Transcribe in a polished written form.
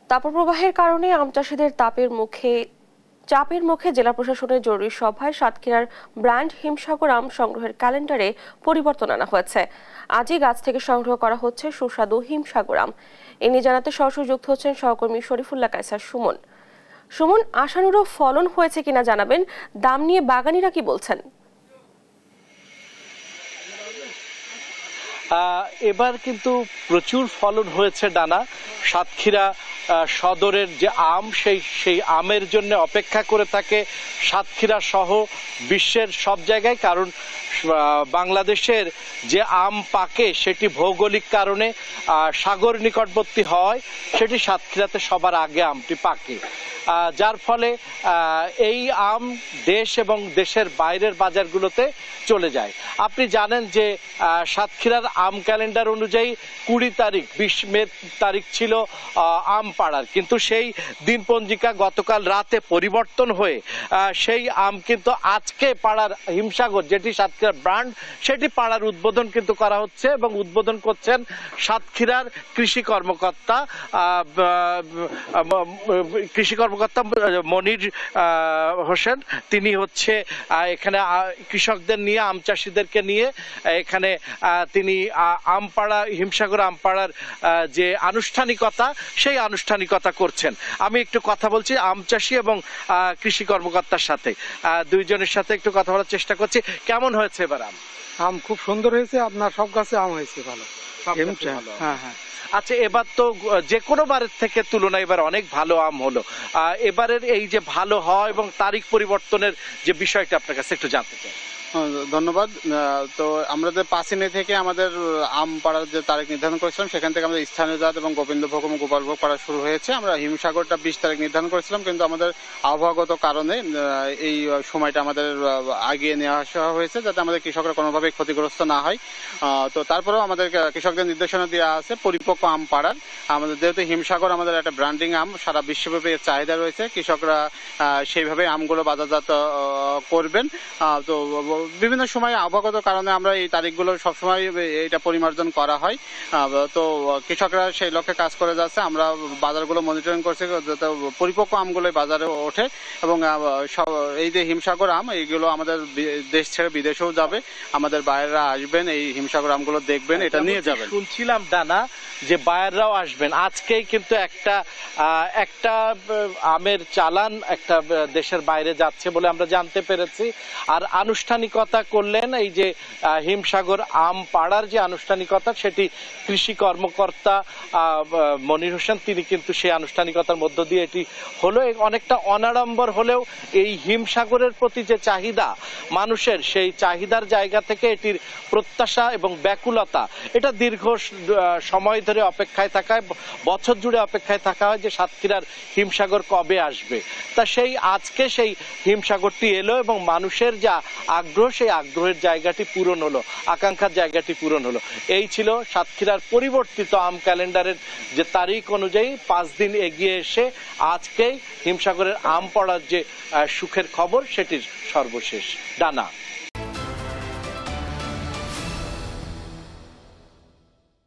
তাপপ্রবাহের কারণে আম চাষিদের চাপের মুখে জেলা প্রশাসনের জরুরি সভায় সাতক্ষীরার ব্র্যান্ড হিমসাগর আম সংগ্রহের ক্যালেন্ডারে পরিবর্তন আনা হয়েছে। আজই গাছ থেকে সংগ্রহ করা হচ্ছে সুস্বাদু হিমসাগর আম। এ নিয়ে জানাতে সরাসরি যুক্ত হচ্ছেন সহকর্মী শরীফুল্লাহ কায়সার সুমন। সুমন, আশানুরূপ ফলন হয়েছে কিনা জানাবেন, দাম নিয়ে বাগানীরা কি বলছেন? এবার কিন্তু প্রচুর ফলন হয়েছে ডানা। সাতক্ষীরা সদরের যে আম সেই আমের জন্য অপেক্ষা করে থাকে সাতক্ষীরা সহ বিশ্বের সব জায়গায়, কারণ বাংলাদেশের যে আম পাকে সেটি ভৌগোলিক কারণে সাগর নিকটবর্তী হয়, সেটি সাতক্ষীরাতে সবার আগে আমটি পাকে, যার ফলে এই আম দেশ এবং দেশের বাইরের বাজারগুলোতে চলে যায়। আপনি জানেন যে সাতক্ষীরার আম ক্যালেন্ডার অনুযায়ী 20 তারিখ 20 মে তারিখ ছিল আম পাড়ার, কিন্তু সেই দিনপঞ্জিকা গতকাল রাতে পরিবর্তন হয়ে সেই আম কিন্তু আজকে পাড়ার হিমসাগর, যেটি সাতক্ষীরার ব্র্যান্ড, সেটি পাড়ার উদ্বোধন কিন্তু করা হচ্ছে এবং উদ্বোধন করছেন সাতক্ষীরার কৃষি কর্মকর্তা মনির হোসেন। তিনি হচ্ছে এখানে কৃষকদের নিয়ে, আম চাষিদেরকে নিয়ে এখানে তিনি আমপাড়া হিমসাগর আমপাড়ার যে আনুষ্ঠানিকতা, সেই আনুষ্ঠানিকতা করছেন। আমি একটু কথা বলছি আম চাষি এবং কৃষি কর্মকর্তার সাথে, দুইজনের সাথে একটু কথা বলার চেষ্টা করছি। কেমন হয়েছে এবার আম? আম খুব সুন্দর হয়েছে, আপনার সব গাছে আম হয়েছে ভালো। হ্যাঁ হ্যাঁ। আচ্ছা, এবার তো যে কোনো বারের থেকে তুলনায় এবার অনেক ভালো আম হলো। এবারের এই যে ভালো হয় এবং তারিখ পরিবর্তনের যে বিষয়টা আপনার কাছে একটু জানতে চাই। ধন্যবাদ। তো আমাদের 5 মে থেকে আমাদের আম পাড়ার যে তারিখ নির্ধারণ করেছিলাম, সেখান থেকে আমাদের স্থানীয় জাত এবং গোবিন্দভোগ এবং গোপালভোগ পাড়া শুরু হয়েছে। আমরা হিমসাগরটা 20 তারিখ নির্ধারণ করেছিলাম, কিন্তু আমাদের আবহাওয়াগত কারণে এই সময়টা আমাদের আগিয়ে নেওয়া আসা হয়েছে, যাতে আমাদের কৃষকরা কোনোভাবেই ক্ষতিগ্রস্ত না হয়। তো তারপরেও আমাদের কৃষকদের নির্দেশনা দেওয়া আছে পরিপক্ক আম পাড়ার। আমাদের যেহেতু হিমসাগর আমাদের একটা ব্র্যান্ডিং আম, সারা বিশ্বব্যাপী এর চাহিদা রয়েছে, কৃষকরা সেইভাবে আমগুলো বাজারজাত করবেন। তো বিভিন্ন সময় আবহাওয়াগত কারণে আমরা এই তারিখগুলো সবসময় এটা পরিমার্জন করা হয়। তো কৃষকরা সেই লক্ষ্যে কাজ করে যাচ্ছে। আমরা বাজারগুলো মনিটরিং করছি যাতে পরিপক্ক আমগুলো বাজারে ওঠে, এবং এই যে হিমসাগর আম, এইগুলো আমাদের দেশ ছেড়ে বিদেশেও যাবে। আমাদের বাইরেরা আসবেন, এই হিমসাগর আমগুলো দেখবেন, এটা নিয়ে যাবেন। শুনছিলাম ডানা যে বাইরেরাও আসবেন। আজকেই কিন্তু একটা আমের চালান একটা দেশের বাইরে যাচ্ছে বলে আমরা জানতে পেরেছি। আর আনুষ্ঠানিকতা করলেন এই যে হিমসাগর আম পাড়ার যে আনুষ্ঠানিকতা, সেটি কৃষি কর্মকর্তা মনির হোসেন, তিনি কিন্তু সেই আনুষ্ঠানিকতার মধ্য দিয়ে এটি হলো। অনেকটা অনাড়ম্বর হলেও এই হিমসাগরের প্রতি যে চাহিদা মানুষের, সেই চাহিদার জায়গা থেকে এটির প্রত্যাশা এবং ব্যাকুলতা, এটা দীর্ঘ সময় ধরে অপেক্ষায় থাকায়, বছর জুড়ে অপেক্ষায় থাকা হয় যে সাতক্ষীরার হিমসাগর কবে আসবে। তা সেই আজকে সেই হিমসাগরটি এলো এবং মানুষের যা আগ্রহ, সেই আগ্রহের জায়গাটি পূরণ হলো, আকাঙ্ক্ষার জায়গাটি পূরণ হলো। এই ছিল সাতক্ষীরার পরিবর্তিত আম ক্যালেন্ডারের যে তারিখ অনুযায়ী 5 দিন এগিয়ে এসে আজকেই হিমসাগরের আম পড়ার যে সুখের খবর, সেটির সর্বশেষ ডানা।